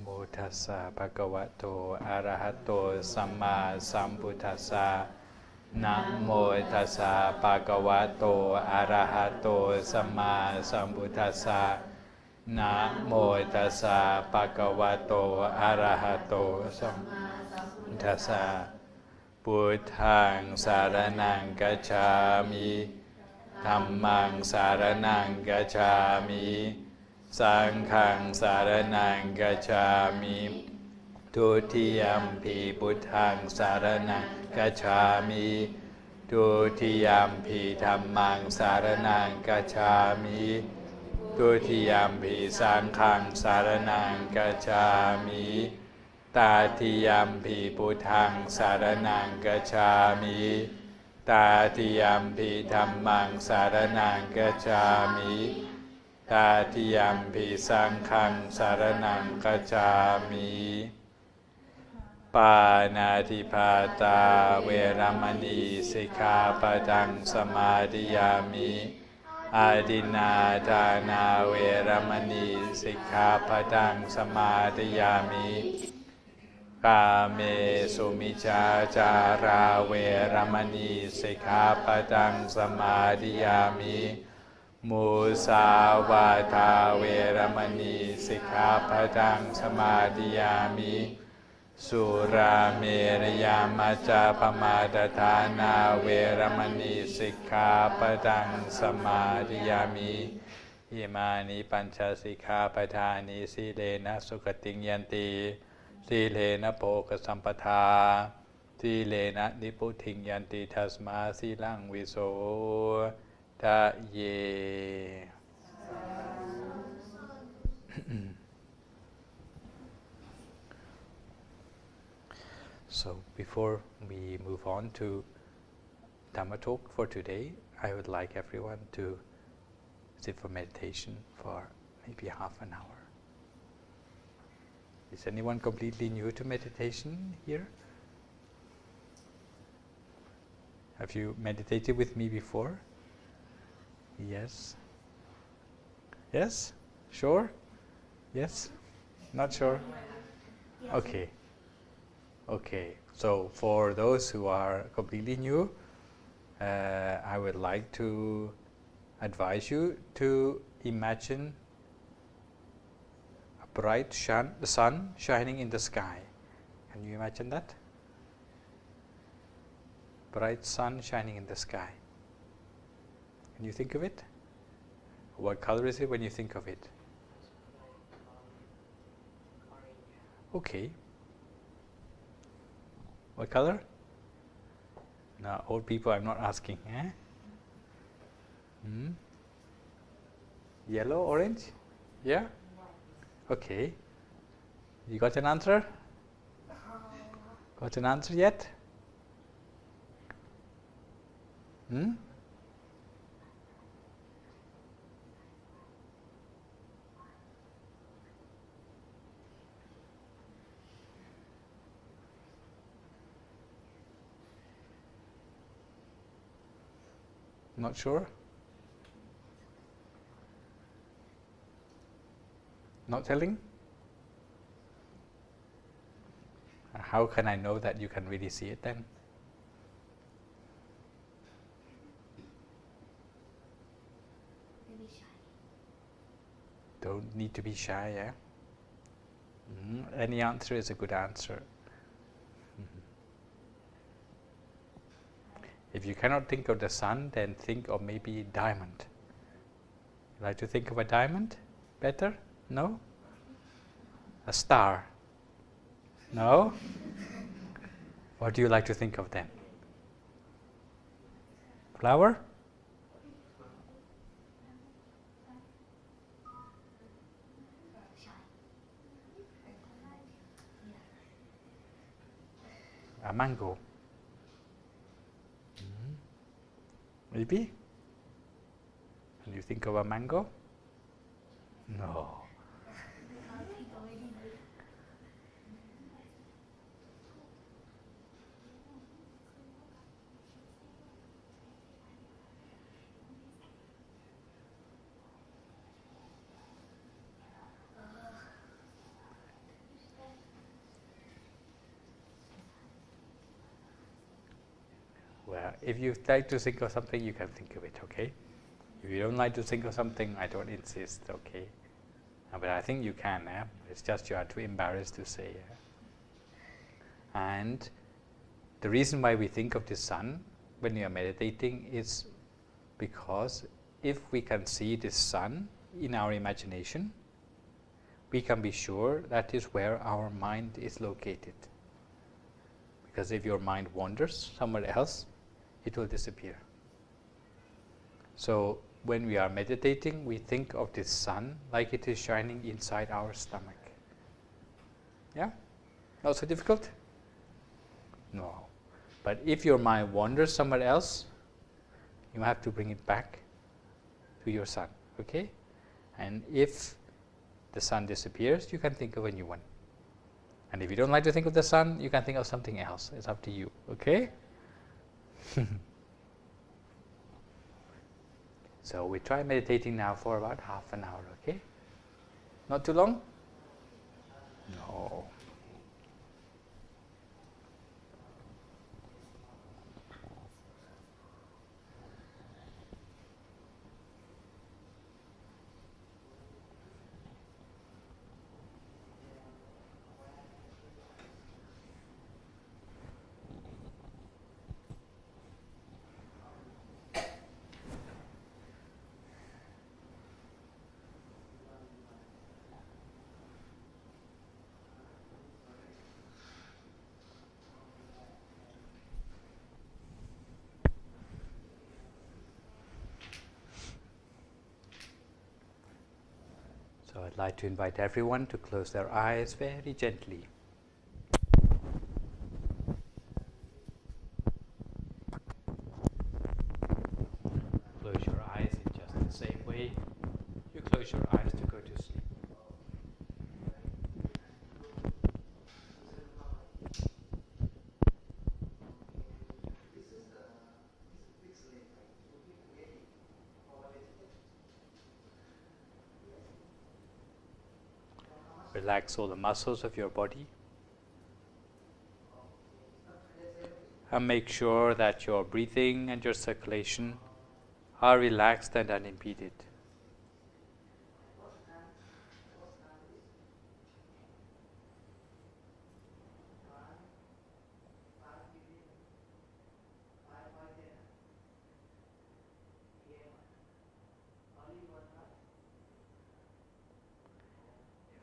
โมตัสสะภะคะวะโตอะระหะโตสัมมาสัมพุทธัสสะนะโมตัสสะภะคะวะโตอะระหะโตสัมมาสัมพุทธัสสะนะโมตัสสะภะคะวะโตอะระหะโตสัมมาสัมพุทธัสสะพุทธังสารนังกัจฉามิธัมมังสารนังกัจฉามิสังฆังสารนังกัจฉามิทุติยัมปิพุทธังสารนังกัจฉามิทุติยัมปิธัมมังสารนังกัจฉามิทุติยัมปิสังฆังสารนังกัจฉามิตาติยัมปิพุทธังสารนังกัจฉามิตาติยัมปิธัมมังสารนังกัจฉามิตาติยัมปิสังฆังสารนังกัจฉามิปานาติปาตาเวรมณีสิกขาปะทังสมาธิยามิอาทินนาทานาเวรมณีสิกขาปะทังสมาธิยามิกาเมสุมิจฉาจาราเวรมณีสิกขาปะทังสมาธิยามิมุสาวาทาเวรมณีสิกขาปะทังสมาธิยามิสุราเมรยามัจจาปมาทฐานาเวรมณีสิกขาปะทังสมาธิยามิอิมานิปัญจสิกขาปทานิสีเลนะสุขติงยันติสีเลนะโภคสัมปทาสีเลนะนิพุตติงยันติทัสมาสีลังวิโสทะเยSo before we move on to Dhamma talk for today, I would like everyone to sit for meditation for maybe half an hour. Is anyone completely new to meditation here? Have you meditated with me before? Yes? Yes? Sure? Yes? Not sure? Okay. Okay, so for those who are completely new, I would like to advise you to imagine a bright sun shining in the sky. Can you imagine that? Bright sun shining in the sky. Can you think of it? What color is it when you think of it? Okay. What color? No, old people, I'm not asking. Yellow, orange? Yeah? Okay. You got an answer? Got an answer yet? Not sure? Not telling? How can I know that you can really see it then? Maybe shy. Don't need to be shy, yeah? Any answer is a good answer. If you cannot think of the sun, then think of maybe diamond. You like to think of a diamond? Better? No? A star? No? What do you like to think of then? Flower? A mango? Maybe? Can you think of a mango? No. if you like to think of something, you can think of it, okay? If you don't like to think of something, I don't insist, okay? But I think you can, it's just you are too embarrassed to say. And the reason why we think of the sun when we are meditating is because if we can see the sun in our imagination, we can be sure that is where our mind is located. Because if your mind wanders somewhere else, it will disappear. So when we are meditating, we think of the sun like it is shining inside our stomach. Yeah? Not so difficult? No. But if your mind wanders somewhere else, you have to bring it back to your sun, okay? And if the sun disappears, you can think of a new one. And if you don't like to think of the sun, you can think of something else. It's up to you, okay? So we try meditating now for about half an hour, okay? Not too long? No. So I'd like to invite everyone to close their eyes very gently. Close your eyes in just the same way you close your eyes to go to sleep. Relax all the muscles of your body and make sure that your breathing and your circulation are relaxed and unimpeded.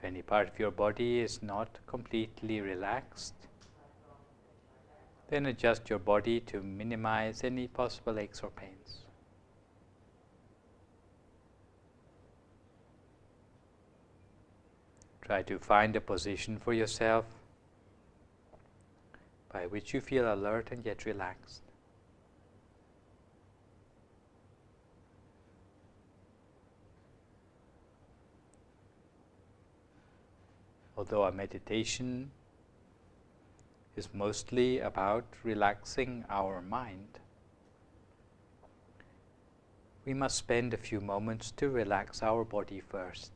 If any part of your body is not completely relaxed, then adjust your body to minimize any possible aches or pains. Try to find a position for yourself by which you feel alert and yet relaxed. Although our meditation is mostly about relaxing our mind, we must spend a few moments to relax our body first.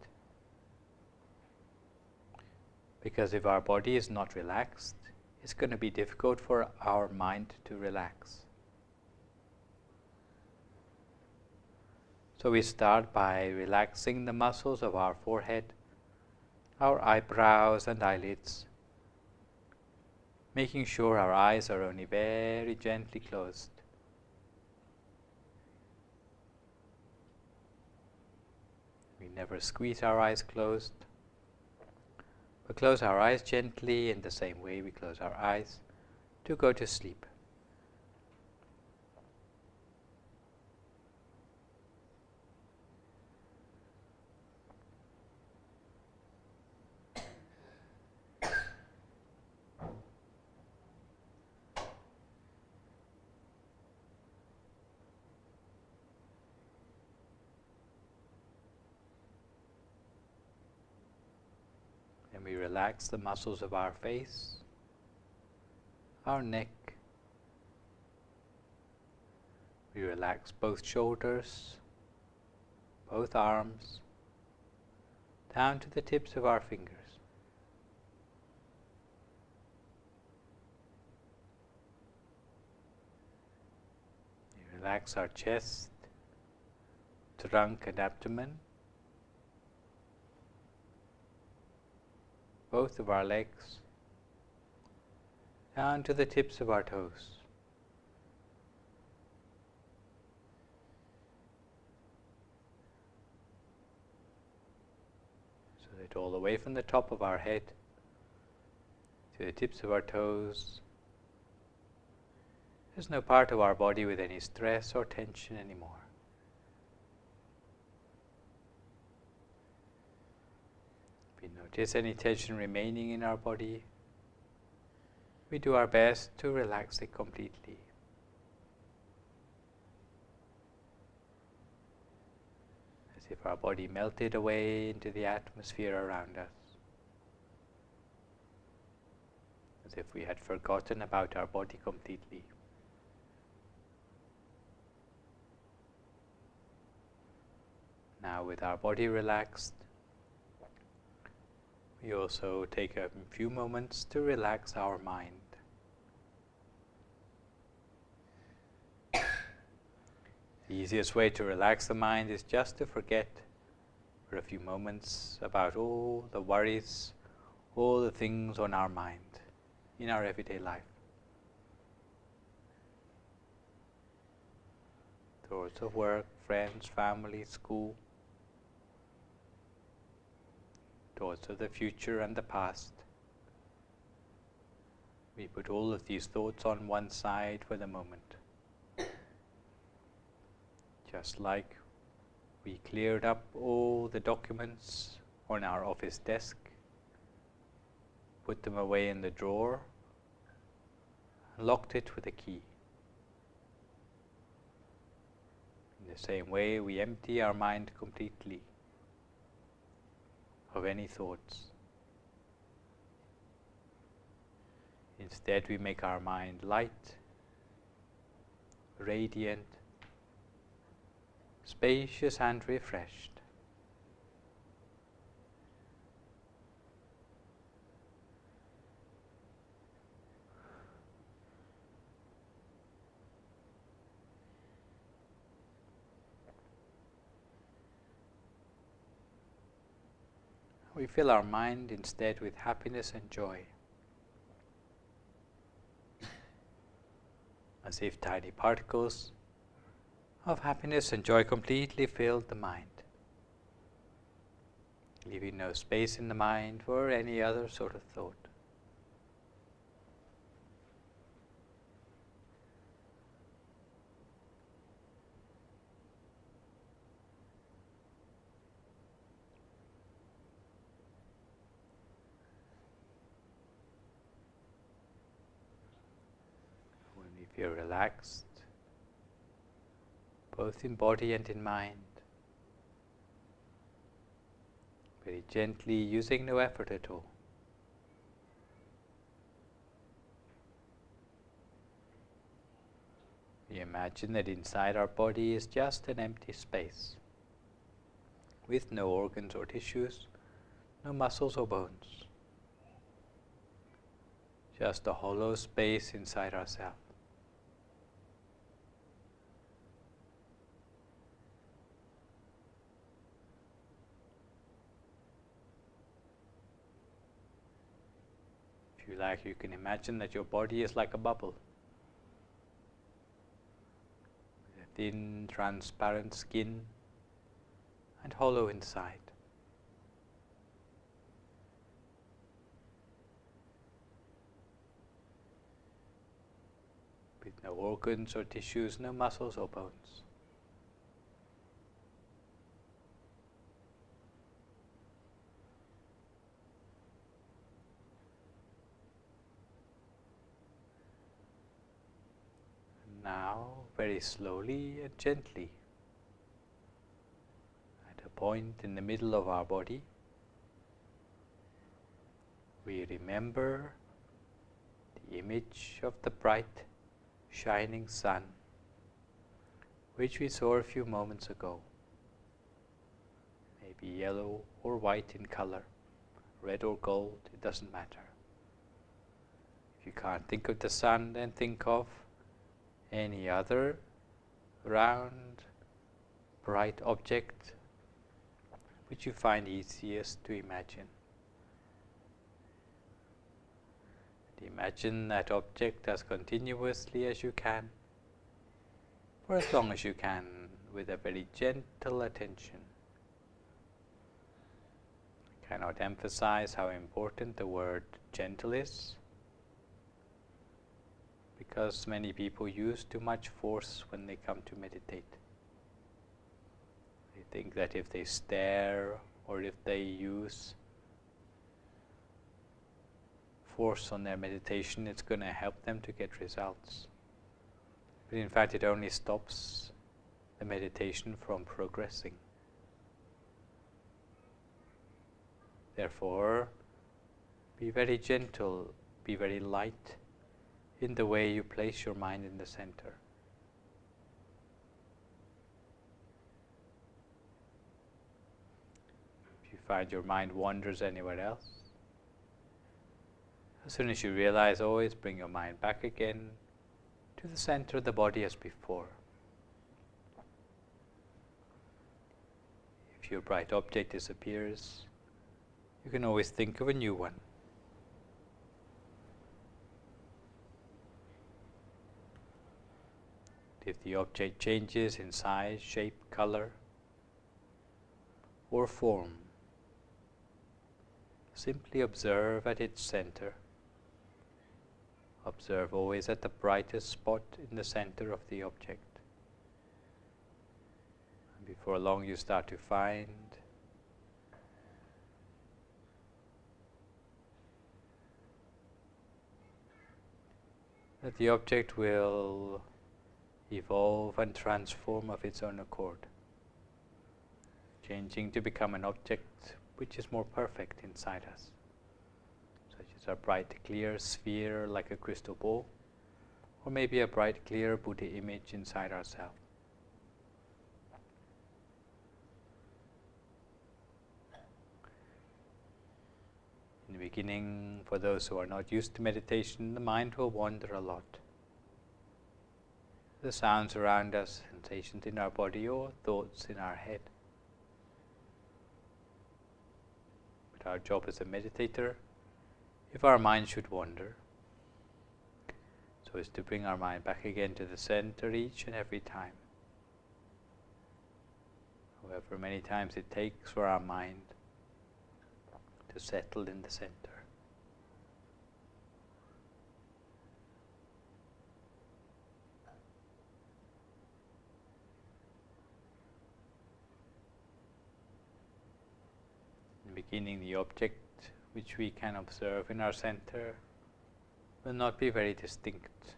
Because if our body is not relaxed, it's going to be difficult for our mind to relax. So we start by relaxing the muscles of our forehead, our eyebrows and eyelids, making sure our eyes are only very gently closed. We never squeeze our eyes closed, but close our eyes gently in the same way we close our eyes to go to sleep. We relax the muscles of our face, our neck. We relax both shoulders, both arms, down to the tips of our fingers. Relax our chest, trunk and abdomen, both of our legs, down to the tips of our toes. So that all the way from the top of our head to the tips of our toes, there's no part of our body with any stress or tension anymore. If we notice any tension remaining in our body, we do our best to relax it completely. As if our body melted away into the atmosphere around us. As if we had forgotten about our body completely. Now, with our body relaxed, we also take a few moments to relax our mind. The easiest way to relax the mind is just to forget for a few moments about all the worries, all the things on our mind in our everyday life. Thoughts of work, friends, family, school. Thoughts of the future and the past. We put all of these thoughts on one side for the moment. Just like we cleared up all the documents on our office desk, put them away in the drawer, and locked it with a key. In the same way, we empty our mind completely of any thoughts. Instead, we make our mind light, radiant, spacious and refreshed. We fill our mind instead with happiness and joy, as if tiny particles of happiness and joy completely filled the mind, leaving no space in the mind for any other sort of thought. When we feel relaxed, both in body and in mind, very gently, using no effort at all, we imagine that inside our body is just an empty space, with no organs or tissues, no muscles or bones, just a hollow space inside ourselves. If you like, you can imagine that your body is like a bubble, with a thin, transparent skin and hollow inside. With no organs or tissues, no muscles or bones. Now, very slowly and gently, at a point in the middle of our body, we remember the image of the bright, shining sun, which we saw a few moments ago. Maybe yellow or white in color, red or gold, it doesn't matter. If you can't think of the sun, then think of any other round, bright object which you find easiest to imagine. And imagine that object as continuously as you can, for as long as you can, with a very gentle attention. I cannot emphasize how important the word gentle is, because many people use too much force when they come to meditate. They think that if they stare or if they use force on their meditation, it's going to help them to get results. But in fact, it only stops the meditation from progressing. Therefore, be very gentle, be very light in the way you place your mind in the center. If you find your mind wanders anywhere else, as soon as you realize, always bring your mind back again to the center of the body as before. If your bright object disappears, you can always think of a new one. If the object changes in size, shape, color, or form, simply observe at its center. Observe always at the brightest spot in the center of the object. And before long you start to find that the object will evolve and transform of its own accord, changing to become an object which is more perfect inside us, such as a bright clear sphere like a crystal ball, or maybe a bright clear Buddha image inside ourselves. In the beginning, for those who are not used to meditation, the mind will wander a lot. The sounds around us, sensations in our body, or thoughts in our head. But our job as a meditator, if our mind should wander, so is to bring our mind back again to the center each and every time. However many times it takes for our mind to settle in the center. In the beginning, the object which we can observe in our center will not be very distinct.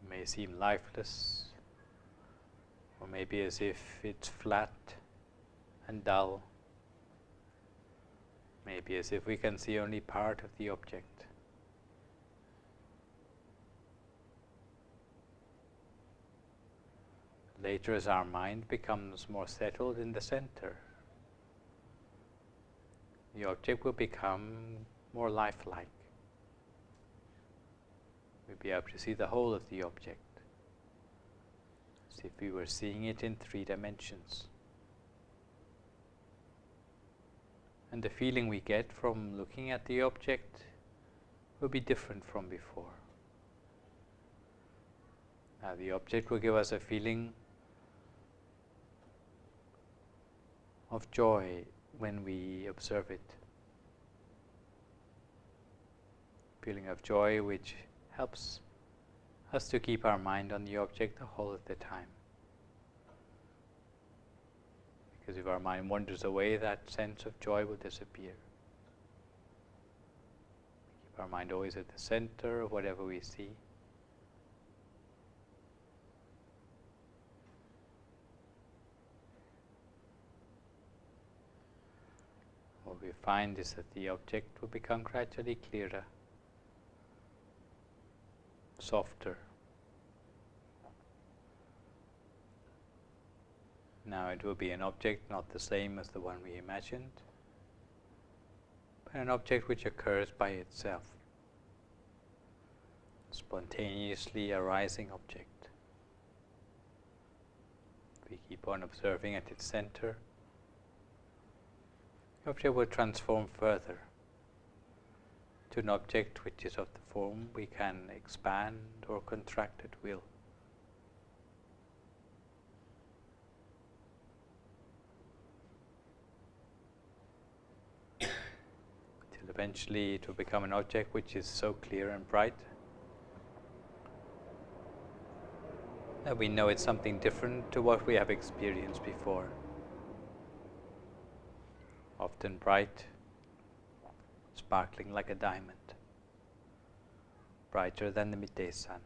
It may seem lifeless, or maybe as if it's flat and dull, maybe as if we can see only part of the object. Later, as our mind becomes more settled in the center, the object will become more lifelike. We'll be able to see the whole of the object, as if we were seeing it in 3 dimensions. And the feeling we get from looking at the object will be different from before. Now, the object will give us a feeling of joy when we observe it. Feeling of joy which helps us to keep our mind on the object the whole of the time. Because if our mind wanders away, that sense of joy will disappear. Keep our mind always at the center of whatever we see. What we find is that the object will become gradually clearer, softer. Now it will be an object not the same as the one we imagined, but an object which occurs by itself. spontaneously arising object. We keep on observing at its center. The object will transform further to an object which is of the form we can expand or contract at will. Till eventually it will become an object which is so clear and bright that we know it's something different to what we have experienced before. Often bright, sparkling like a diamond, brighter than the midday sun.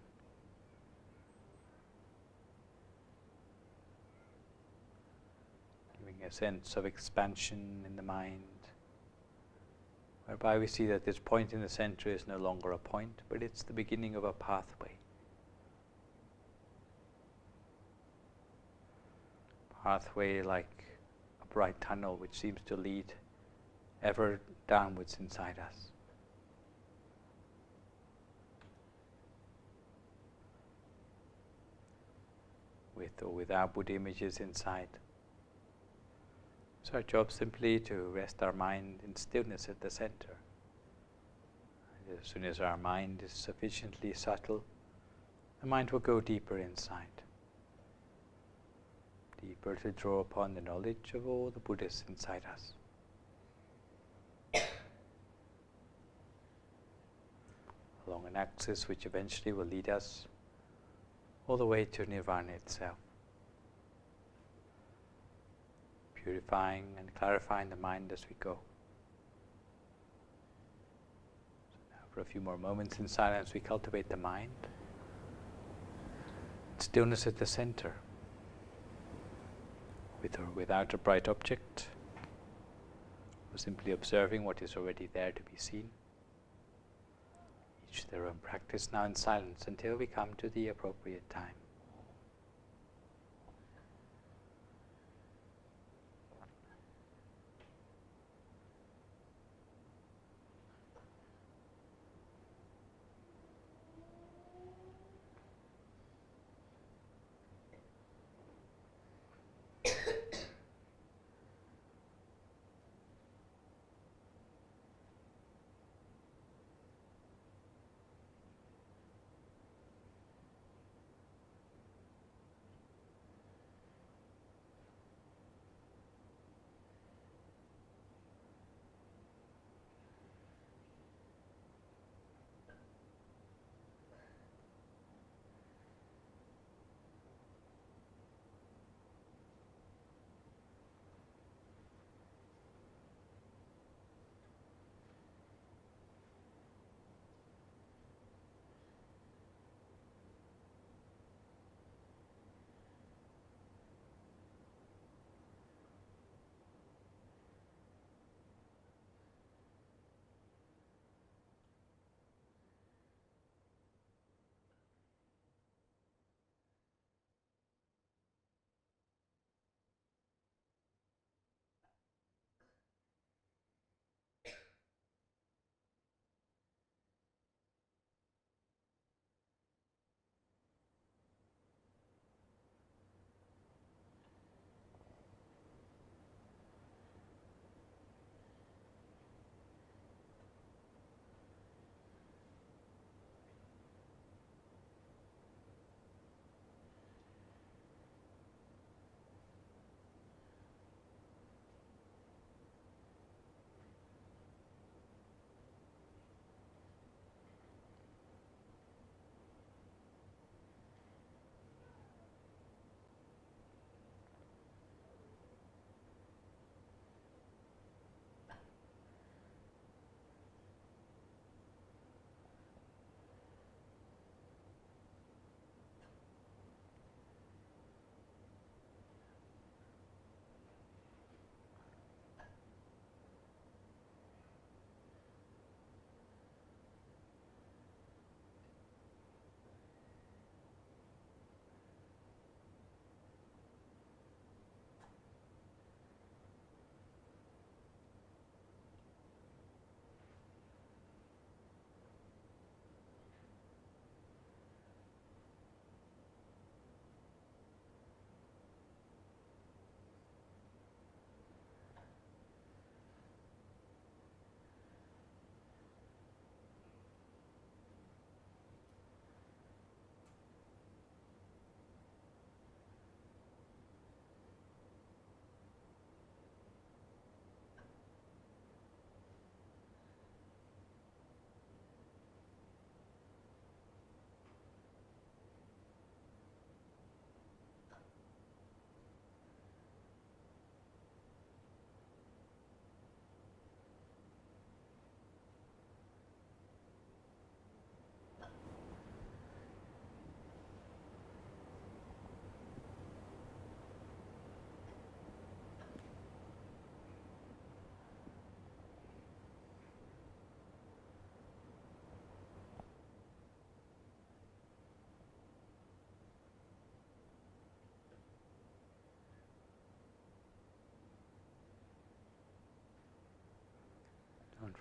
Giving a sense of expansion in the mind, whereby we see that this point in the center is no longer a point, but it's the beginning of a pathway. Pathway like a bright tunnel which seems to lead ever downwards inside us. With or without Buddha images inside. So our job simply to rest our mind in stillness at the center. And as soon as our mind is sufficiently subtle, the mind will go deeper inside. Deeper to draw upon the knowledge of all the Buddhas inside us. Along an axis which eventually will lead us all the way to Nirvana itself. Purifying and clarifying the mind as we go. So now for a few more moments in silence we cultivate the mind. Stillness at the center. With or without a bright object, or simply observing what is already there to be seen. Each their own practice now in silence until we come to the appropriate time.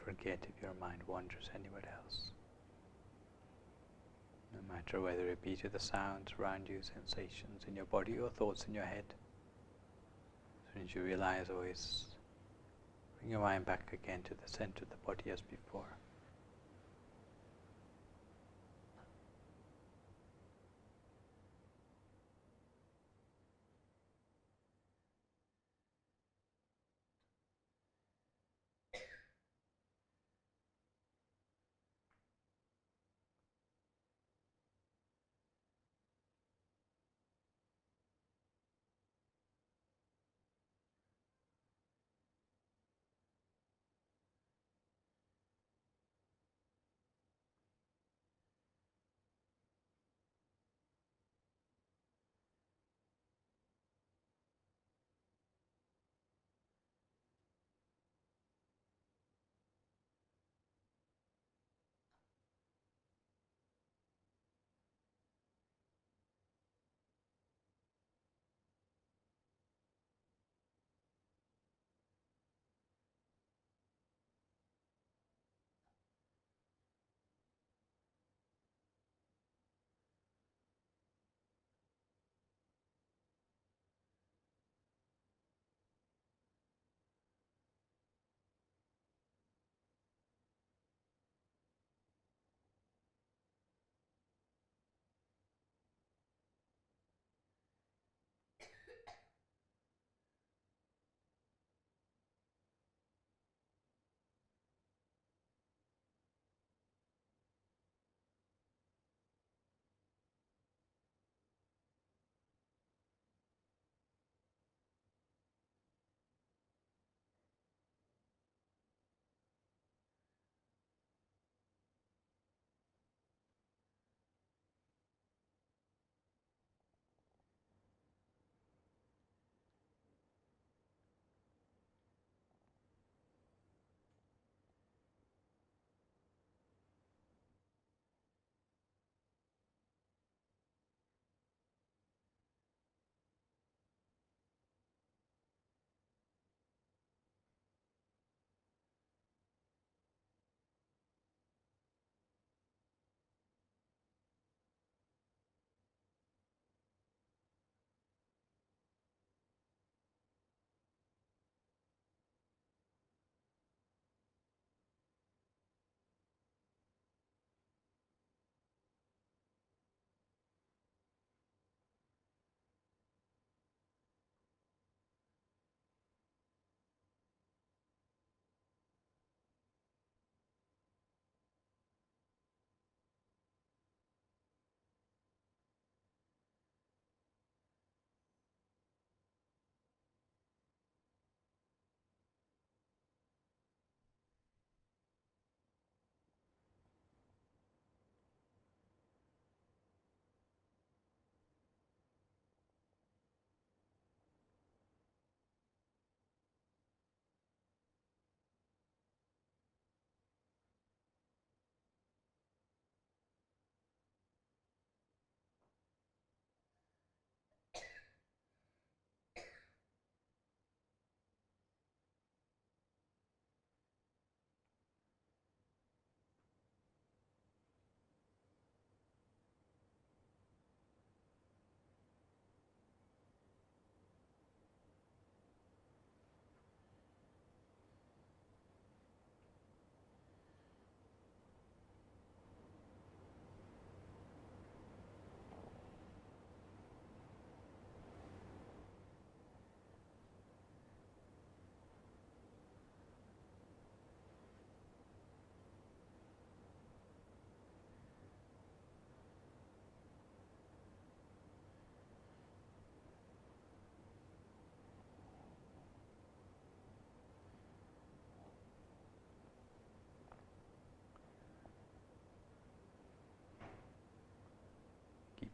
forget if your mind wanders anywhere else. No matter whether it be to the sounds around you, sensations in your body, or thoughts in your head. As soon as you realize, always bring your mind back again to the center of the body as before.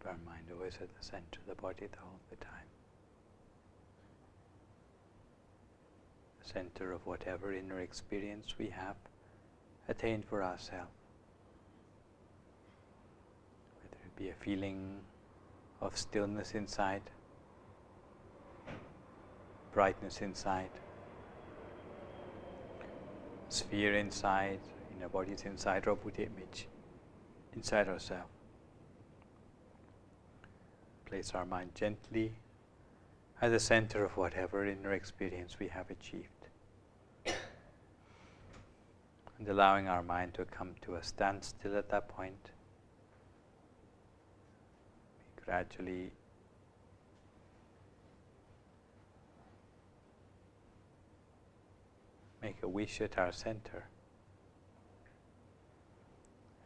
Keep our mind always at the center of the body the whole of the time. The center of whatever inner experience we have attained for ourselves. Whether it be a feeling of stillness inside, brightness inside, sphere inside, inner body is inside our Buddha image, inside ourselves. Place our mind gently at the center of whatever inner experience we have achieved. And allowing our mind to come to a standstill at that point, we gradually make a wish at our center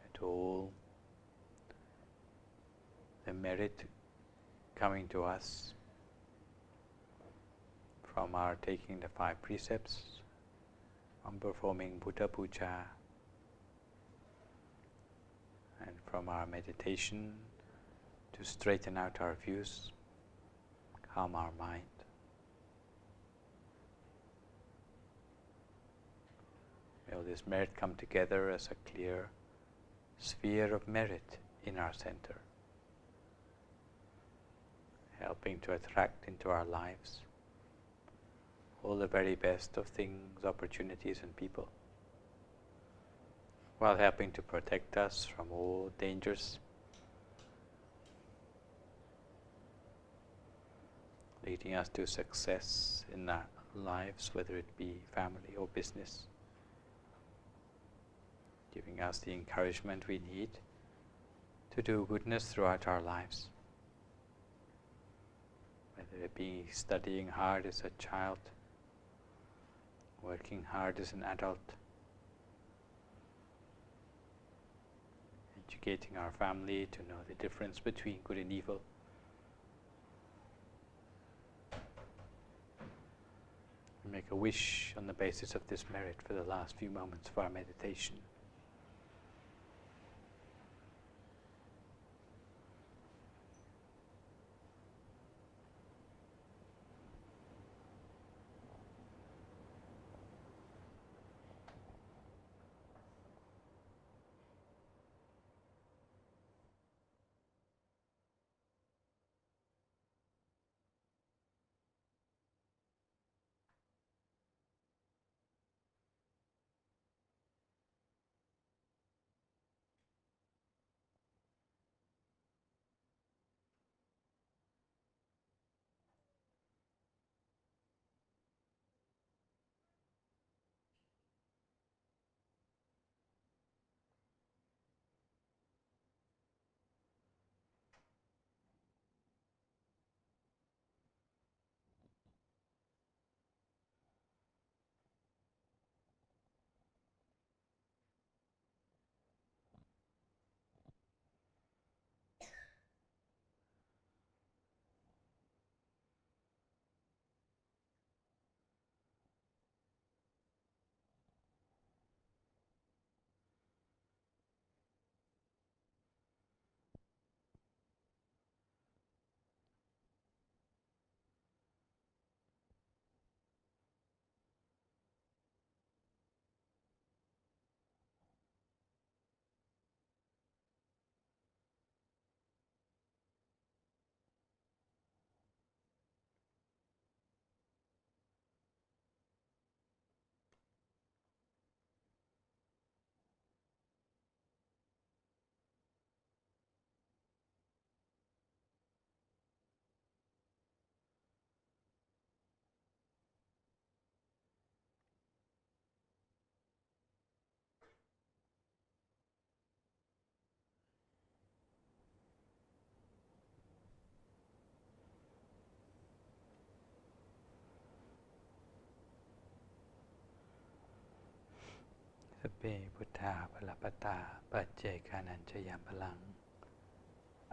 at all the merit coming to us from our taking the 5 precepts, from performing Buddha Puja, and from our meditation to straighten out our views, calm our mind. May all this merit come together as a clear sphere of merit in our center, helping to attract into our lives all the very best of things, opportunities and people, while helping to protect us from all dangers, leading us to success in our lives, whether it be family or business, giving us the encouragement we need to do goodness throughout our lives, whether it be studying hard as a child, working hard as an adult, educating our family to know the difference between good and evil, we make a wish on the basis of this merit for the last few moments of our meditation.สเปพุทธาภลปตาปัจเจกานัญจยามพลัง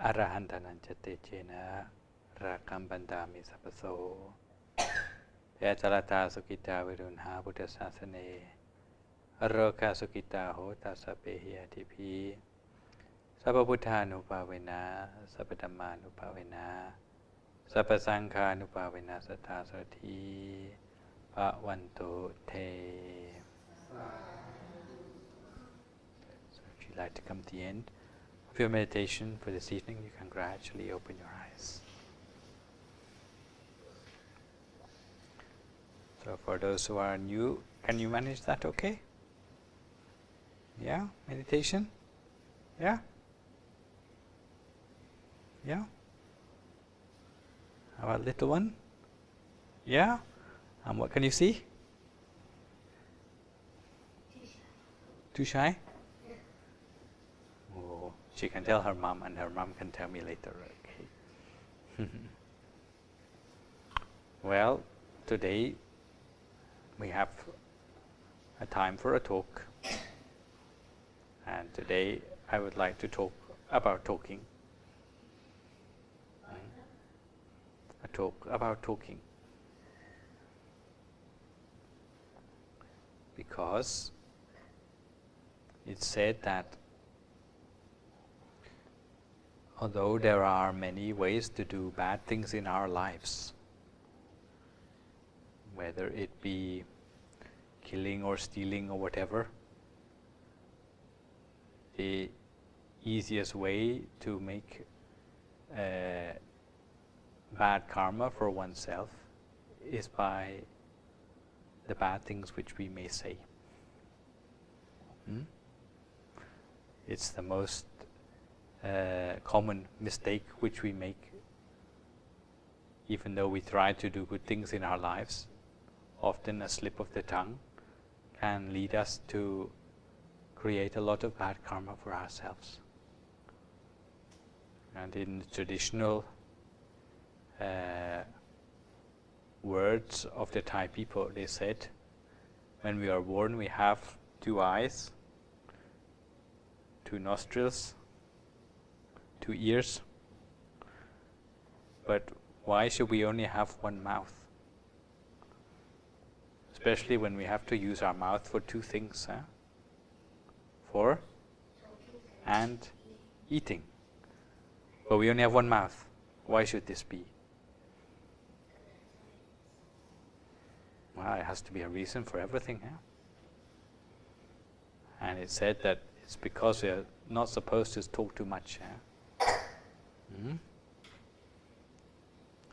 อรหันตานัญจเตเจนะราคัมปันตามิสัพพโสเยจลตาสุกิตาวิรุณหาพุทธศาสเนโรคาสุกิตาโหตาสเปหิยติพีสัพพุทธานุภาเวนะสัพพธัมมานุภาเวนะสัพพสังฆานุภาเวนะสัทธาโสธีภวันตุเท If you'd like to come to the end of your meditation for this evening, you can gradually open your eyes. So for those who are new, can you manage that okay? Yeah? Meditation? Yeah? Yeah? How about little one? Yeah? And what can you see? Too shy? Oh, she can tell her mom, and her mom can tell me later. Okay. Well, today we have a time for a talk, and today I would like to talk about talking. A talk about talking. Because it's said that although there are many ways to do bad things in our lives, whether it be killing or stealing or whatever, the easiest way to make bad karma for oneself is by the bad things which we may say. It's the most common mistake which we make, even though we try to do good things in our lives. Often a slip of the tongue can lead us to create a lot of bad karma for ourselves. And in the traditional words of the Thai people, they said, when we are born we have 2 eyes, 2 nostrils, 2 ears, but why should we only have 1 mouth? Especially when we have to use our mouth for 2 things, for and eating. But we only have 1 mouth. Why should this be? Well, it has to be a reason for everything, And it said that it's because we are not supposed to talk too much,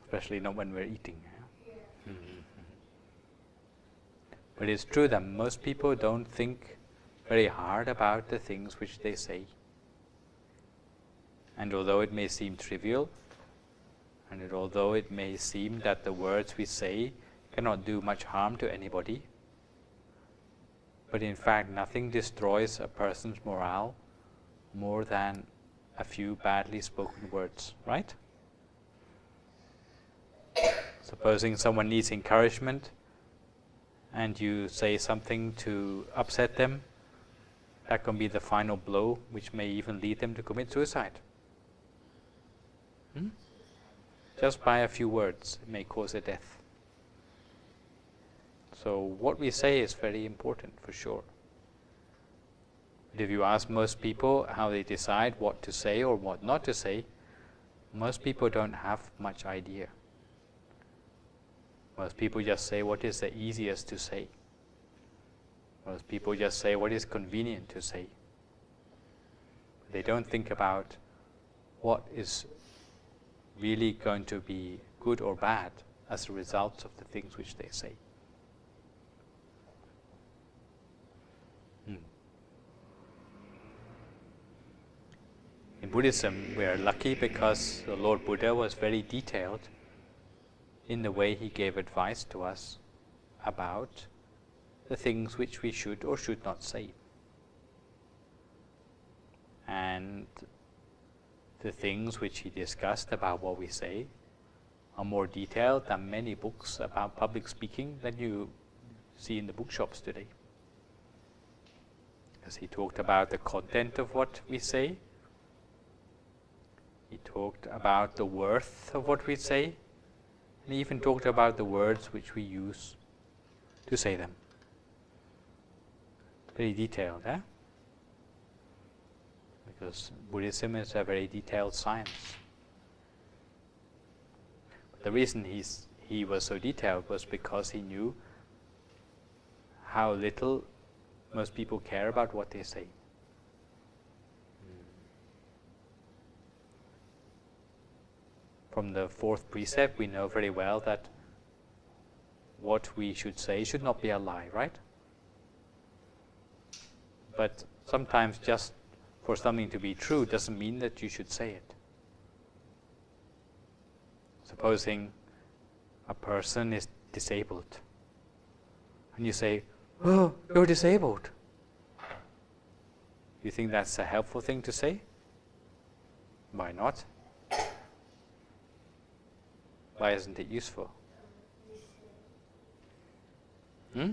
Especially not when we're eating. But it's true that most people don't think very hard about the things which they say. And although it may seem trivial, and although it may seem that the words we say cannot do much harm to anybody, but in fact nothing destroys a person's morale more than a few badly spoken words, right? Supposing someone needs encouragement and you say something to upset them, that can be the final blow, which may even lead them to commit suicide. Just by a few words, it may cause a death. So what we say is very important, for sure. But if you ask most people how they decide what to say or what not to say, most people don't have much idea. Most people just say what is the easiest to say. Most people just say what is convenient to say. They don't think about what is really going to be good or bad as a result of the things which they say. In Buddhism, we are lucky because the Lord Buddha was very detailed in the way he gave advice to us about the things which we should or should not say. And the things which he discussed about what we say are more detailed than many books about public speaking that you see in the bookshops today. Because he talked about the content of what we say, he talked about the worth of what we say, and he even talked about the words which we use to say them. Very detailed, Because Buddhism is a very detailed science. But the reason he was so detailed was because he knew how little most people care about what they say. From the 4th precept, we know very well that what we should say should not be a lie, right? But sometimes just for something to be true doesn't mean that you should say it. Supposing a person is disabled, and you say, "Oh, you're disabled." You think that's a helpful thing to say? Why not? Why isn't it useful? Hmm?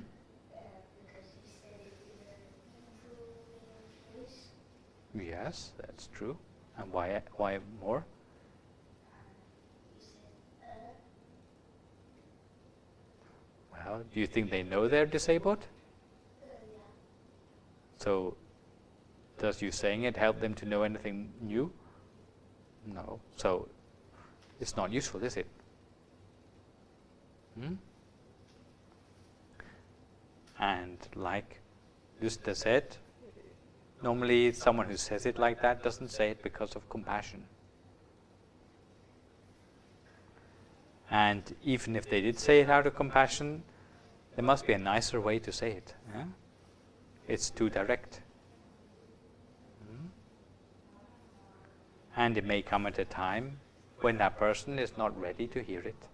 Yes, that's true. And why more? Well, do you think they know they're disabled? So, does you saying it help them to know anything new? No. So, it's not useful, is it? And like Luster said, normally someone who says it like that doesn't say it because of compassion. And even if they did say it out of compassion, there must be a nicer way to say it. Yeah? It's too direct. And it may come at a time when that person is not ready to hear it.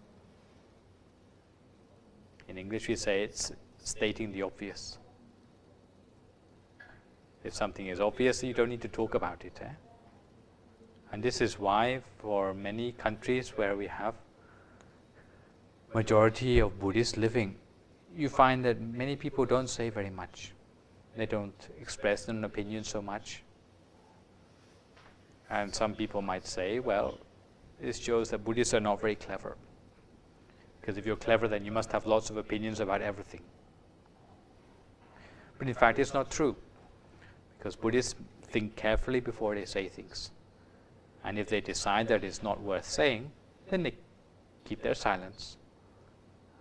In English we say it's stating the obvious. If something is obvious, you don't need to talk about it. And this is why for many countries where we have majority of Buddhists living, you find that many people don't say very much. They don't express an opinion so much. And some people might say, well, this shows that Buddhists are not very clever. Because if you're clever, then you must have lots of opinions about everything. But in fact, it's not true. Because Buddhists think carefully before they say things. And if they decide that it's not worth saying, then they keep their silence.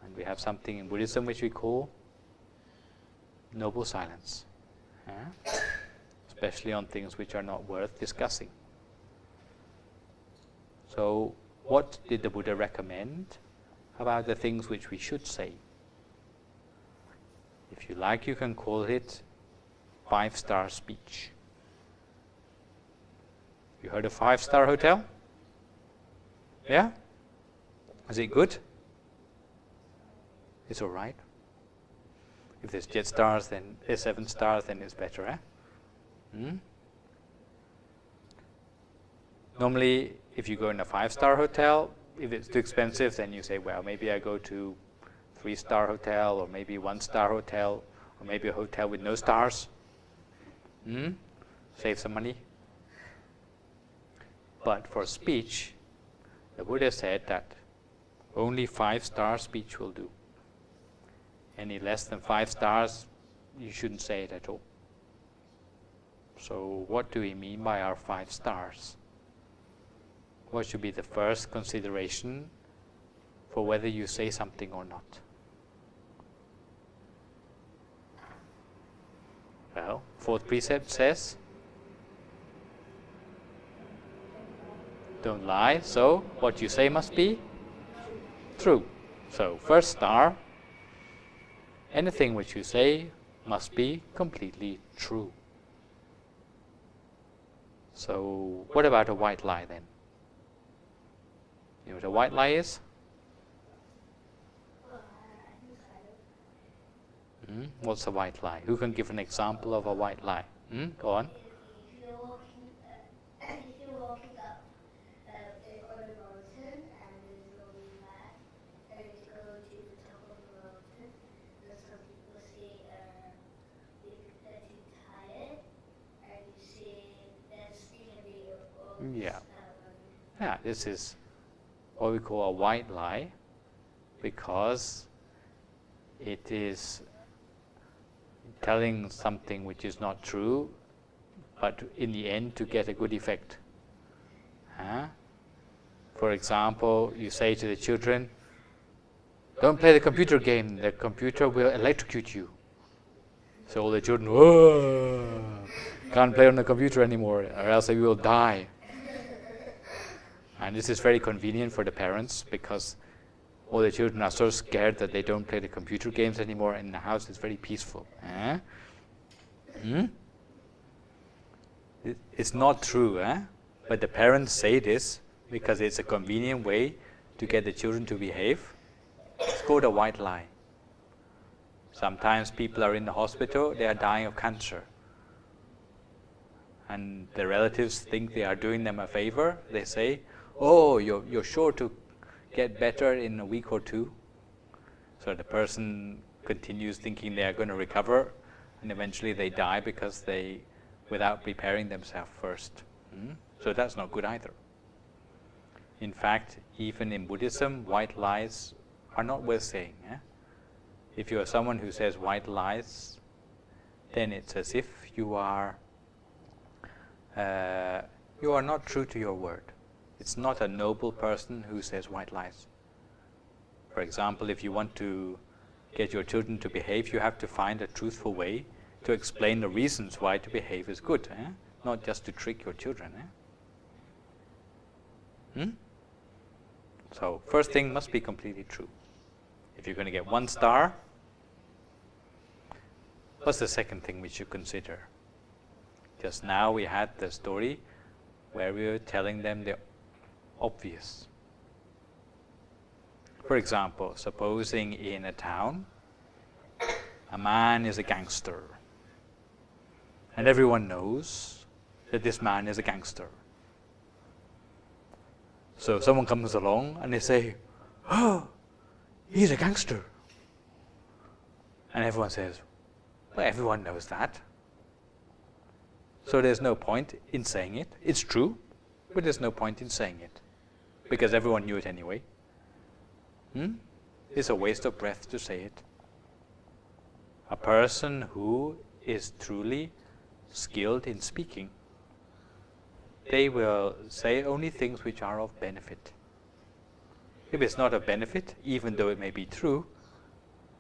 And we have something in Buddhism which we call noble silence. Especially on things which are not worth discussing. So, what did the Buddha recommend about the things which we should say? If you like, you can call it 5-star speech. You heard of 5-star hotel? Yeah? Is it good? It's all right. If there's jet stars, then there's 7 stars, then it's better, Normally, if you go in a 5-star hotel, if it's too expensive, then you say, well, maybe I go to 3-star hotel, or maybe 1-star hotel, or maybe a hotel with no stars. Save some money. But for speech, the Buddha said that only 5-star speech will do. Any less than 5 stars, you shouldn't say it at all. So what do we mean by our 5 stars? What should be the first consideration for whether you say something or not? Well, 4th precept says, don't lie, so what you say must be true. So, 1st star, anything which you say must be completely true. So, what about a white lie then? You know what a white lie is? What's a white lie? Who can give an example of a white lie? Go on. If you're walking up on a mountain and there's no path, and you go to the top of the mountain, and some people say that you're tired, and you say that's going to be Yeah, this is what we call a white lie, because it is telling something which is not true, but in the end to get a good effect. For example, you say to the children, don't play the computer game, the computer will electrocute you. So all the children, whoa, can't play on the computer anymore, or else they will die. And this is very convenient for the parents, because all the children are so scared that they don't play the computer games anymore, and the house is very peaceful. It's not true, but the parents say this because it's a convenient way to get the children to behave. It's called a white lie. Sometimes people are in the hospital, they are dying of cancer. And the relatives think they are doing them a favor. They say, oh, you're sure to get better in a week or two. So the person continues thinking they are going to recover, and eventually they die because without preparing themselves first. So that's not good either. In fact, even in Buddhism, white lies are not worth saying. If you are someone who says white lies, then it's as if you are not true to your word. It's not a noble person who says white lies. For example, if you want to get your children to behave, you have to find a truthful way to explain the reasons why to behave is good, not just to trick your children. So first thing must be completely true. If you're going to get 1 star, what's the second thing we should consider? Just now we had the story where we were telling them the obvious. For example, supposing in a town, a man is a gangster, and everyone knows that this man is a gangster. So someone comes along and they say, oh, he's a gangster. And everyone says, well, everyone knows that. So there's no point in saying it. It's true, but there's no point in saying it, because everyone knew it anyway. It's a waste of breath to say it. A person who is truly skilled in speaking, they will say only things which are of benefit. If it's not of benefit, even though it may be true,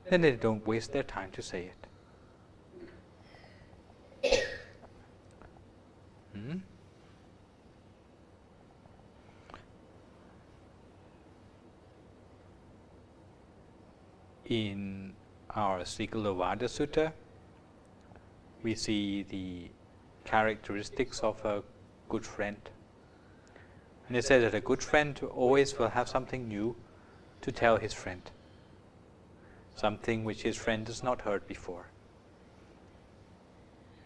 then they don't waste their time to say it. In our Sikalovada Sutta, we see the characteristics of a good friend. And it says that a good friend always will have something new to tell his friend, something which his friend has not heard before.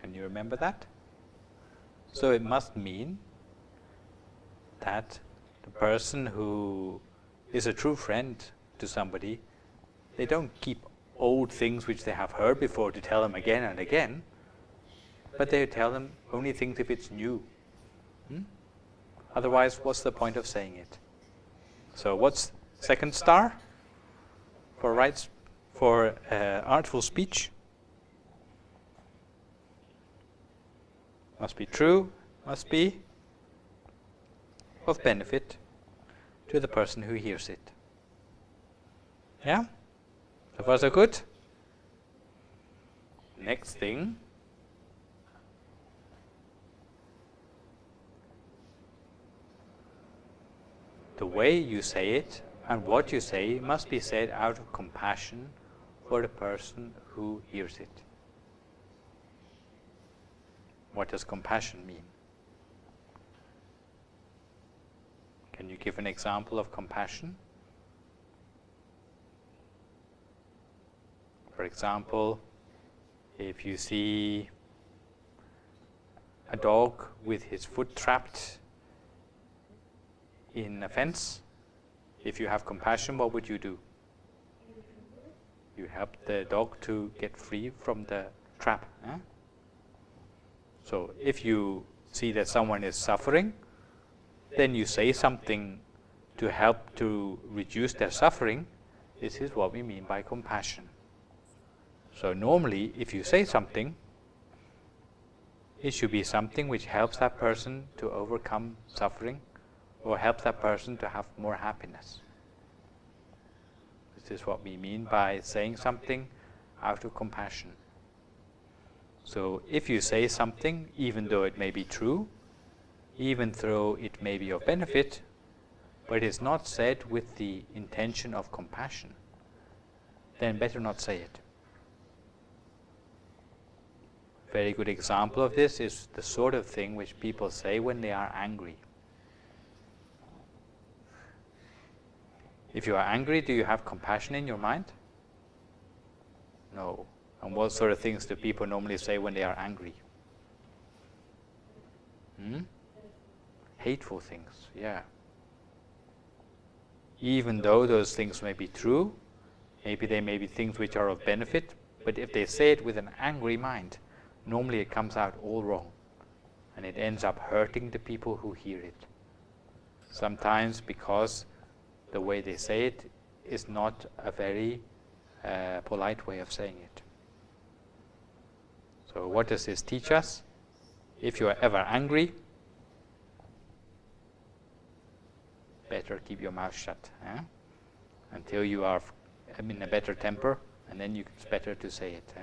Can you remember that? So it must mean that the person who is a true friend to somebody, they don't keep old things which they have heard before to tell them again and again, but they tell them only things if it's new. Otherwise, what's the point of saying it? So what's 2nd star for artful speech? Must be true, must be of benefit to the person who hears it. Yeah? So far so good? Next thing. The way you say it and what you say must be said out of compassion for the person who hears it. What does compassion mean? Can you give an example of compassion? For example, if you see a dog with his foot trapped in a fence, if you have compassion, what would you do? You help the dog to get free from the trap. So if you see that someone is suffering, then you say something to help to reduce their suffering. This is what we mean by compassion. So normally, if you say something, it should be something which helps that person to overcome suffering or helps that person to have more happiness. This is what we mean by saying something out of compassion. So if you say something, even though it may be true, even though it may be of benefit, but it's not said with the intention of compassion, then better not say it. very good example of this is the sort of thing which people say when they are angry. If you are angry, do you have compassion in your mind? No. And what sort of things do people normally say when they are angry? Hateful things, yeah. Even though those things may be true, maybe they may be things which are of benefit, but if they say it with an angry mind, normally it comes out all wrong, and it ends up hurting the people who hear it. Sometimes because the way they say it is not a very polite way of saying it. So what does this teach us? If you are ever angry, better keep your mouth shut until you are in a better temper, and then it's better to say it.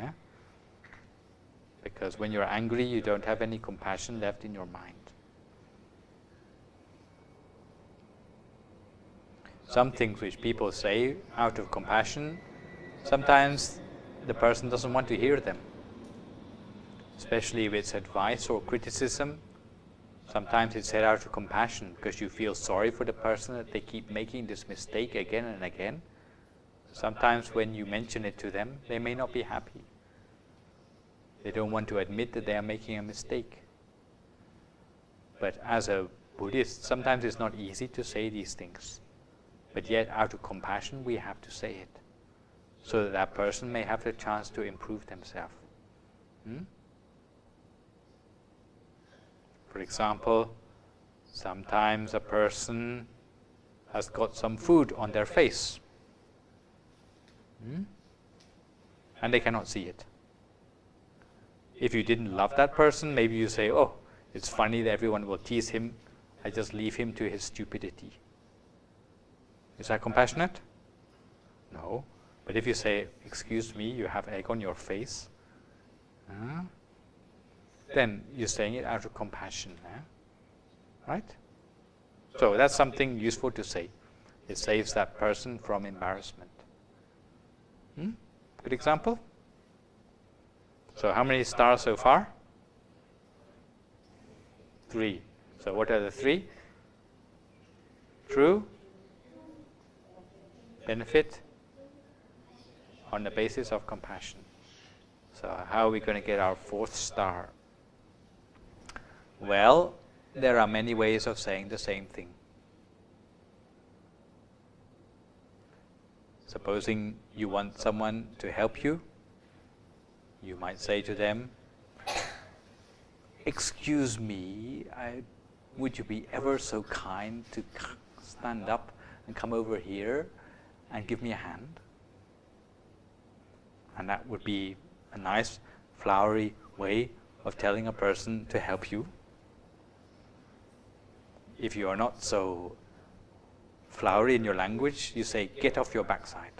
Because when you're angry, you don't have any compassion left in your mind. Some things which people say out of compassion, sometimes the person doesn't want to hear them. Especially if it's advice or criticism, sometimes it's said out of compassion because you feel sorry for the person that they keep making this mistake again and again. Sometimes when you mention it to them, they may not be happy. They don't want to admit that they are making a mistake. But as a Buddhist, sometimes it's not easy to say these things. But yet, out of compassion, we have to say it, so that that person may have the chance to improve themselves. For example, sometimes a person has got some food on their face, and they cannot see it. If you didn't love that person, maybe you say, oh, it's funny that everyone will tease him, I just leave him to his stupidity. Is that compassionate? No. But if you say, excuse me, you have egg on your face, then you're saying it out of compassion. Right? So that's something useful to say. It saves that person from embarrassment. Good example? So how many stars so far? 3. So what are the 3? True, benefit, on the basis of compassion. So how are we going to get our 4th star? Well, there are many ways of saying the same thing. Supposing you want someone to help you, you might say to them, excuse me, would you be ever so kind to stand up and come over here and give me a hand? And that would be a nice, flowery way of telling a person to help you. If you are not so flowery in your language, you say, get off your backside.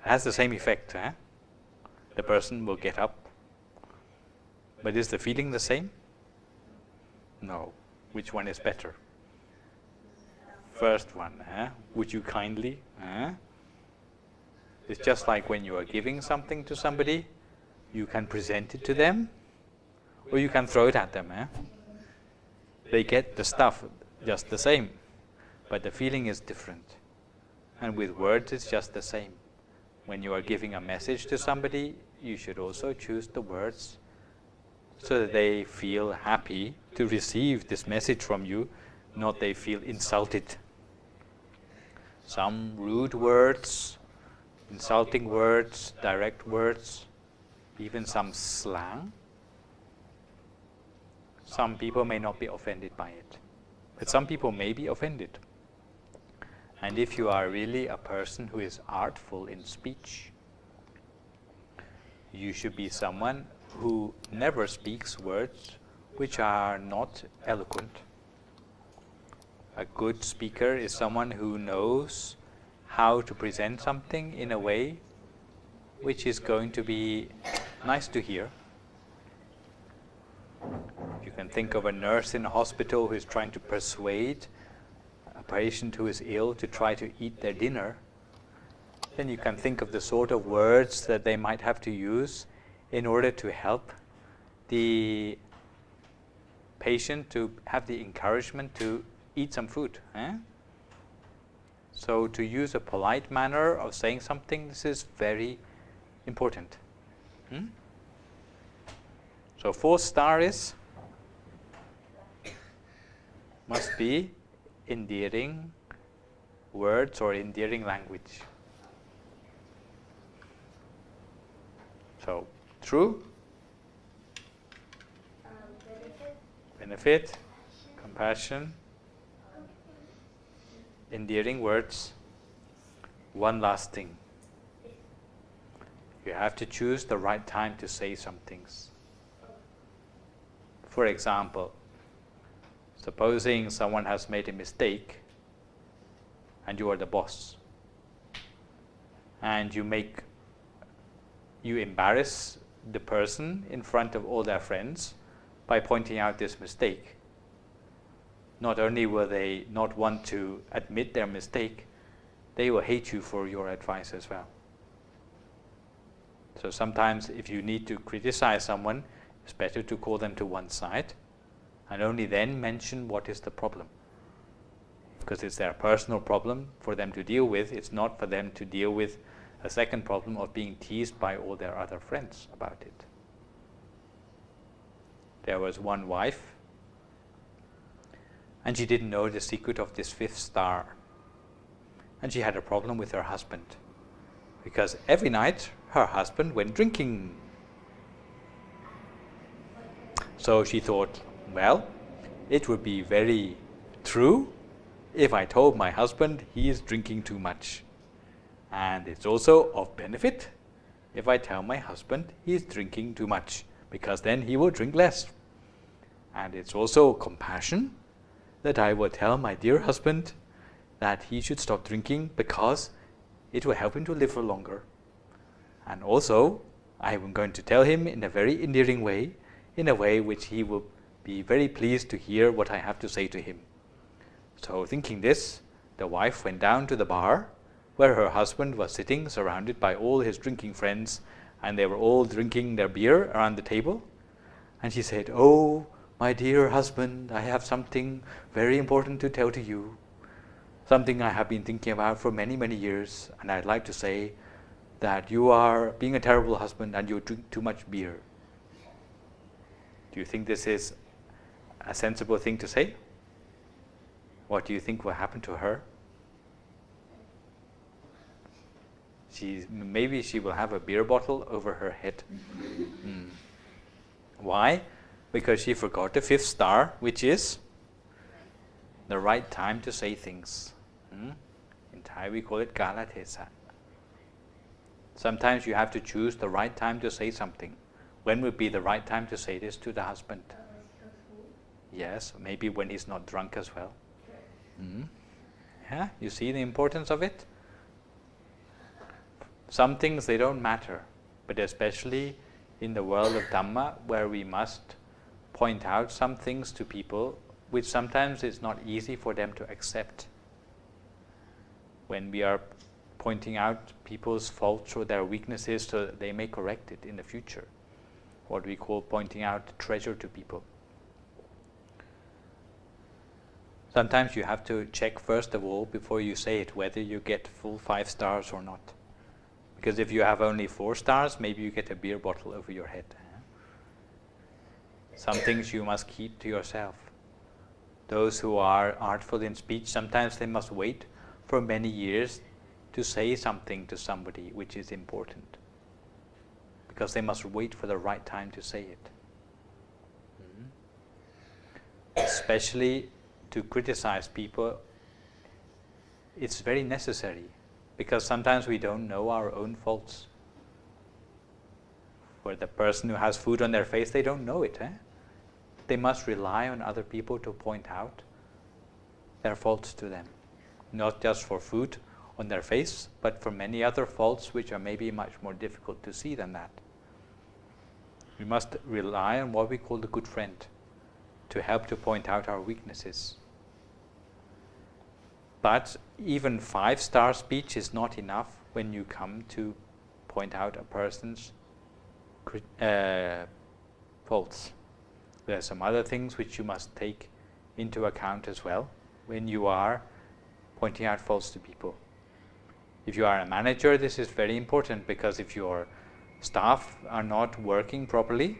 It has the same effect. The person will get up. But is the feeling the same? No. Which one is better? First one. Would you kindly? It's just like when you are giving something to somebody, you can present it to them, or you can throw it at them. They get the stuff just the same, but the feeling is different. And with words, it's just the same. When you are giving a message to somebody, you should also choose the words so that they feel happy to receive this message from you, not they feel insulted. Some rude words, insulting words, direct words, even some slang. Some people may not be offended by it, but some people may be offended. And if you are really a person who is artful in speech, you should be someone who never speaks words which are not eloquent. A good speaker is someone who knows how to present something in a way which is going to be nice to hear. You can think of a nurse in a hospital who is trying to persuade a patient who is ill to try to eat their dinner. then you can think of the sort of words that they might have to use in order to help the patient to have the encouragement to eat some food. So to use a polite manner of saying something, this is very important. So 4th star is must be endearing words or endearing language. So true, benefit, compassion, endearing words. One last thing. You have to choose the right time to say some things. For example, supposing someone has made a mistake and you are the boss, and you embarrass the person in front of all their friends by pointing out this mistake. Not only will they not want to admit their mistake, they will hate you for your advice as well. So sometimes if you need to criticize someone, it's better to call them to one side and only then mention what is the problem. Because it's their personal problem for them to deal with. It's not for them to deal with a second problem of being teased by all their other friends about it. There was one wife, and she didn't know the secret of this 5th star. And she had a problem with her husband, because every night her husband went drinking. So she thought, well, it would be very true if I told my husband he is drinking too much. And it's also of benefit if I tell my husband he is drinking too much, because then he will drink less. And it's also compassion that I will tell my dear husband that he should stop drinking because it will help him to live for longer. And also, I am going to tell him in a very endearing way, in a way which he will be very pleased to hear what I have to say to him. So thinking this, the wife went down to the bar where her husband was sitting surrounded by all his drinking friends, and they were all drinking their beer around the table. And she said, "Oh, my dear husband, I have something very important to tell to you. Something I have been thinking about for many, many years, and I'd like to say that you are being a terrible husband and you drink too much beer." Do you think this is a sensible thing to say? What do you think will happen to her? Maybe she will have a beer bottle over her head. Why? Because she forgot the 5th star, which is the right time to say things. In Thai we call it Kala Thesa. Sometimes you have to choose the right time to say something. When would be the right time to say this to the husband? Yes, maybe when he's not drunk as well. Yeah, you see the importance of it? Some things, they don't matter, but especially in the world of Dhamma, where we must point out some things to people which sometimes is not easy for them to accept. When we are pointing out people's faults or their weaknesses so that they may correct it in the future. What we call pointing out treasure to people. Sometimes you have to check first of all before you say it whether you get full 5 stars or not. Because if you have only 4 stars, maybe you get a beer bottle over your head. Some things you must keep to yourself. Those who are artful in speech, sometimes they must wait for many years to say something to somebody which is important. Because they must wait for the right time to say it. Especially to criticize people, it's very necessary. Because sometimes we don't know our own faults. For the person who has food on their face, they don't know it. They must rely on other people to point out their faults to them. Not just for food on their face, but for many other faults which are maybe much more difficult to see than that. We must rely on what we call the good friend to help to point out our weaknesses. But even 5-star speech is not enough when you come to point out a person's faults. There are some other things which you must take into account as well when you are pointing out faults to people. If you are a manager, this is very important, because if your staff are not working properly,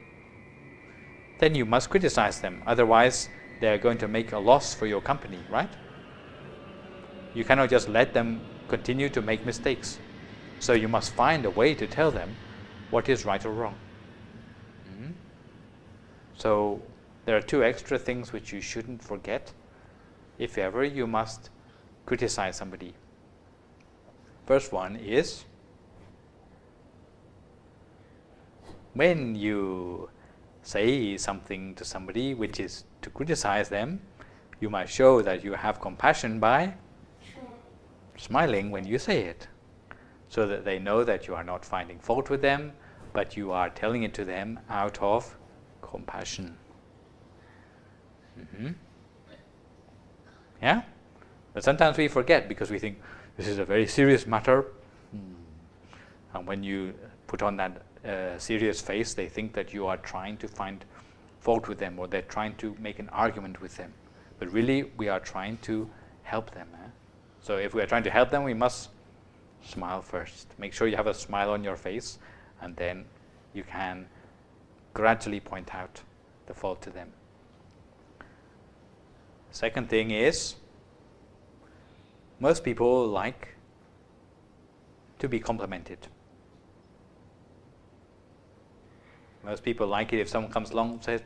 then you must criticize them. Otherwise, they are going to make a loss for your company, right? You cannot just let them continue to make mistakes. So you must find a way to tell them what is right or wrong. So there are 2 extra things which you shouldn't forget if ever you must criticize somebody. First one is, when you say something to somebody which is to criticize them, you must show that you have compassion by smiling when you say it, so that they know that you are not finding fault with them, but you are telling it to them out of compassion. Yeah? But sometimes we forget, because we think this is a very serious matter. And when you put on that serious face, they think that you are trying to find fault with them, or they're trying to make an argument with them. But really, we are trying to help them. So if we are trying to help them, we must smile first. Make sure you have a smile on your face, and then you can gradually point out the fault to them. Second thing is, most people like to be complimented. Most people like it if someone comes along and says,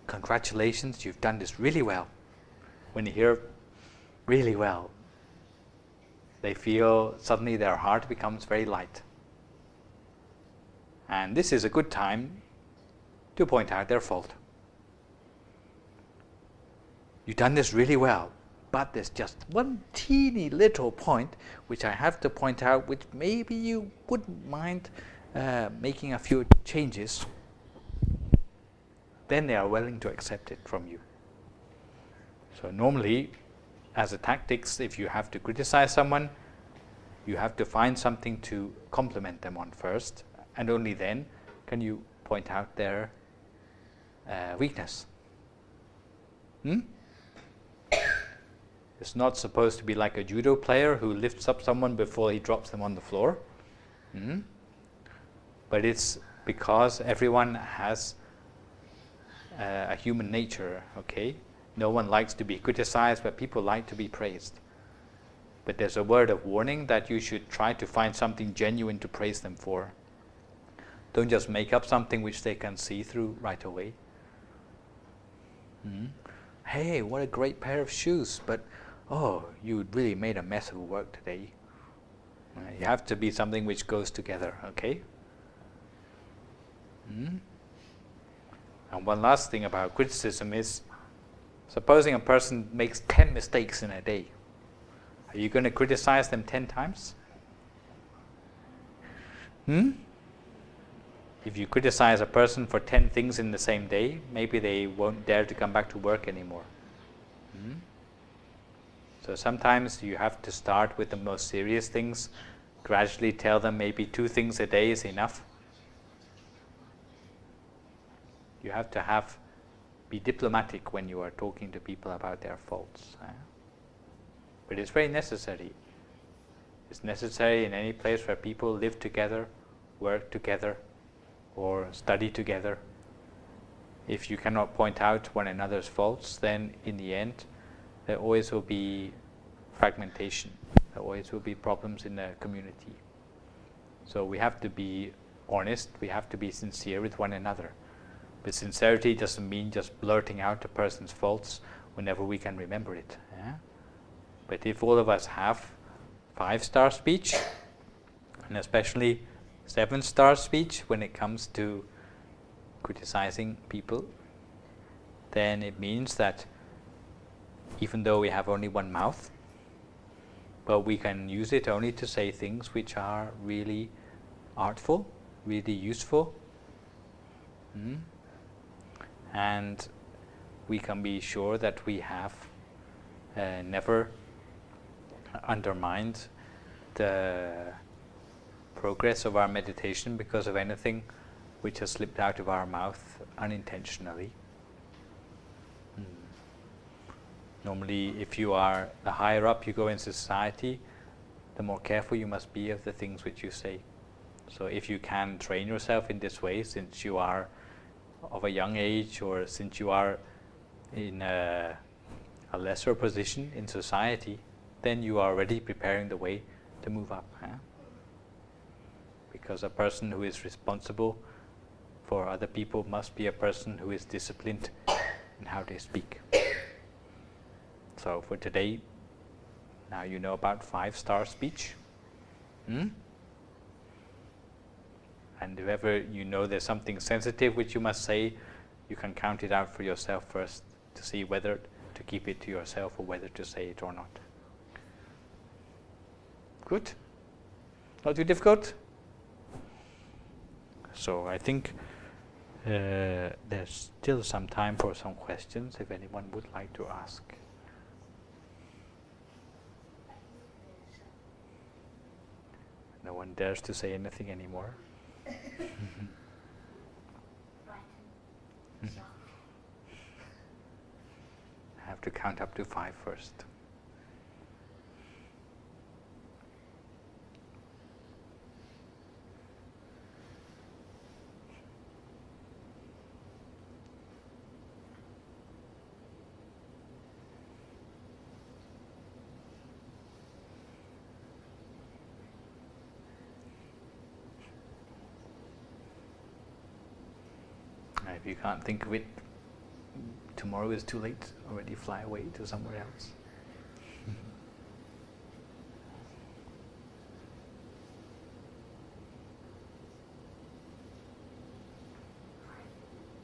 "Congratulations, you've done this really well." When you hear "really well," they feel suddenly their heart becomes very light. And this is a good time to point out their fault. "You've done this really well, but there's just one teeny little point which I have to point out, which maybe you wouldn't mind making a few changes." Then they are willing to accept it from you. So normally, as a tactics, if you have to criticize someone, you have to find something to compliment them on first, and only then can you point out their weakness. It's not supposed to be like a judo player who lifts up someone before he drops them on the floor. But it's because everyone has a human nature, okay? No one likes to be criticized, but people like to be praised. But there's a word of warning that you should try to find something genuine to praise them for. Don't just make up something which they can see through right away. "Hey, what a great pair of shoes, but oh, you really made a mess of work today." You have to be something which goes together, okay? And one last thing about criticism is, supposing a person makes 10 mistakes in a day, are you going to criticize them 10 times? If you criticize a person for 10 things in the same day, maybe they won't dare to come back to work anymore. So sometimes you have to start with the most serious things, gradually tell them maybe 2 things a day is enough. You have to be diplomatic when you are talking to people about their faults. But it's very necessary. It's necessary in any place where people live together, work together, or study together. If you cannot point out one another's faults, then in the end, there always will be fragmentation. There always will be problems in the community. So we have to be honest, we have to be sincere with one another. But sincerity doesn't mean just blurting out a person's faults whenever we can remember it. But if all of us have 5-star speech, and especially 7-star speech when it comes to criticizing people, then it means that even though we have only one mouth, but we can use it only to say things which are really artful, really useful. And we can be sure that we have never undermined the progress of our meditation because of anything which has slipped out of our mouth unintentionally. Normally, if you are the higher up you go in society, the more careful you must be of the things which you say. So if you can train yourself in this way, since you are of a young age, or since you are in a lesser position in society, then you are already preparing the way to move up. Because a person who is responsible for other people must be a person who is disciplined in how they speak. So for today, now you know about 5-star speech. And if ever you know there's something sensitive which you must say, you can count it out for yourself first to see whether to keep it to yourself or whether to say it or not. Good? Not too difficult? So I think there's still some time for some questions if anyone would like to ask. No one dares to say anything anymore. I have to count up to 5 first. If you can't think of it, tomorrow is too late. Already fly away to somewhere else.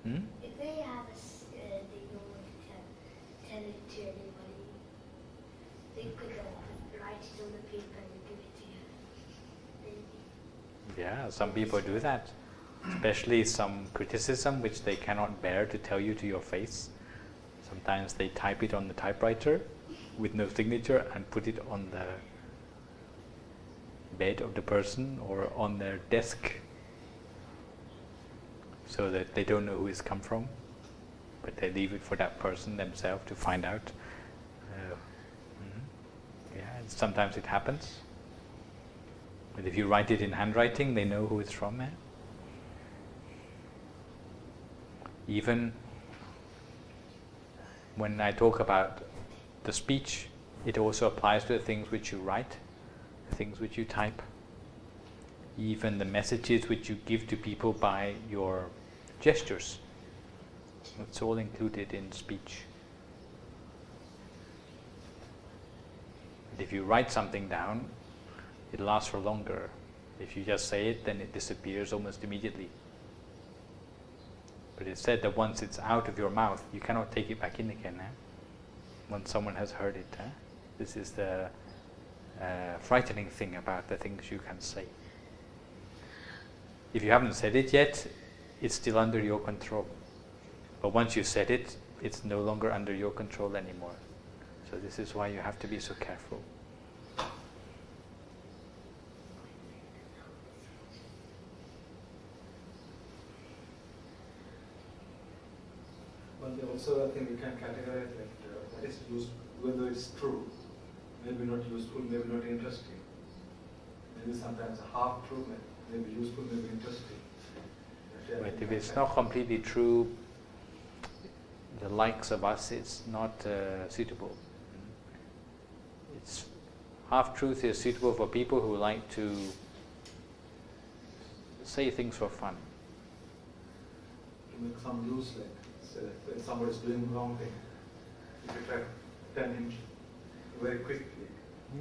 If they have they don't want to tell it to anybody, they could write it on the paper and give it to you. Yeah, some people do that. Especially some criticism which they cannot bear to tell you to your face. Sometimes they type it on the typewriter with no signature and put it on the bed of the person or on their desk, so that they don't know who it's come from, but they leave it for that person themselves to find out. Yeah, sometimes it happens. But if you write it in handwriting, they know who it's from. Even when I talk about the speech, it also applies to the things which you write, the things which you type, even the messages which you give to people by your gestures. It's all included in speech. And if you write something down, it lasts for longer. If you just say it, then it disappears almost immediately. But it's said that once it's out of your mouth, you cannot take it back in again. Once someone has heard it. This is the frightening thing about the things you can say. If you haven't said it yet, it's still under your control. But once you said it, it's no longer under your control anymore. So this is why you have to be so careful. But also I think we can categorize that is used, even though it's true, maybe not useful, maybe not interesting. Maybe sometimes a half true, maybe useful, maybe interesting. But if it's not completely true, the likes of us, it's not suitable. It's half-truth is suitable for people who like to say things for fun. To make some use, like when somebody is doing wrong thing, if you try to turn him very quickly,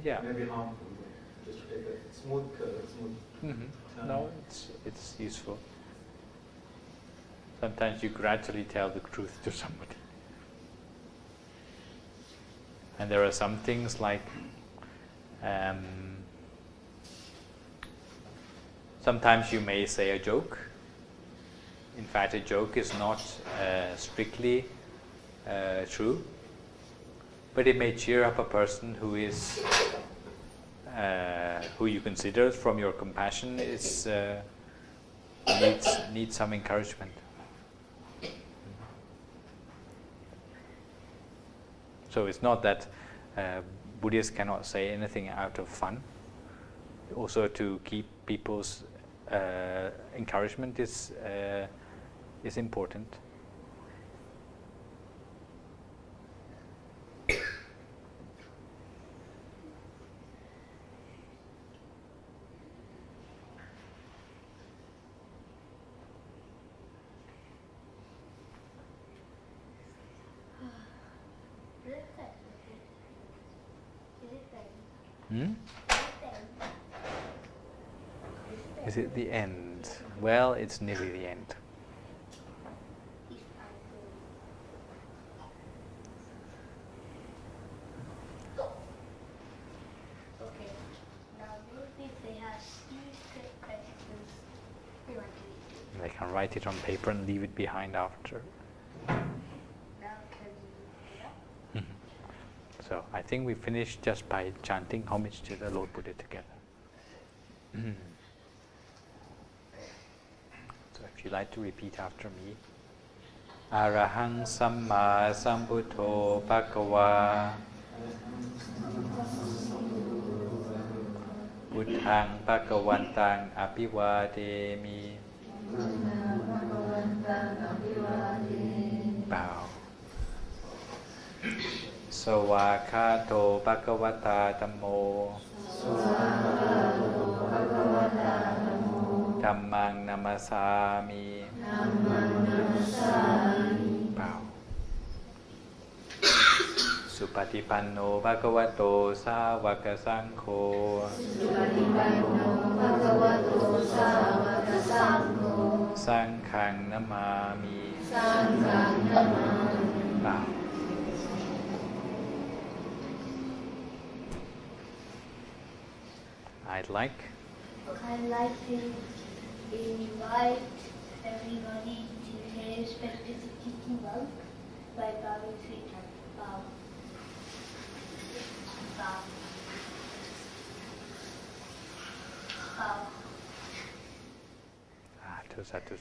maybe harmful. Just to take a smooth. No, it's useful. Sometimes you gradually tell the truth to somebody. And there are some things like sometimes you may say a joke. In fact, a joke is not strictly true, but it may cheer up a person who is who you consider from your compassion is needs some encouragement. So it's not that Buddhists cannot say anything out of fun. Also, to keep people's encouragement is important. Is it the end? Well, it's nearly the end. Okay, now maybe if they have secret questions, they want to read it. They can write it on paper and leave it behind after. Now can you get up? So I think we finished just by chanting homage to the Lord Buddha together. So if you like to repeat after me. Arahang Samma Sambuddho Bhagava Buddhang Bhagavantang Abhivademi. Bow. Sawakato Bhagavata Dhammo Dhammang Namasami. Bow. Supatipanno Bhagavato Sāvaka Saṅkho Saṅkhang Namami. Bow. I'd like to invite everybody to pay respect to the teaching monk by bowing 3 times. Bow. Bow. Bow. Satu.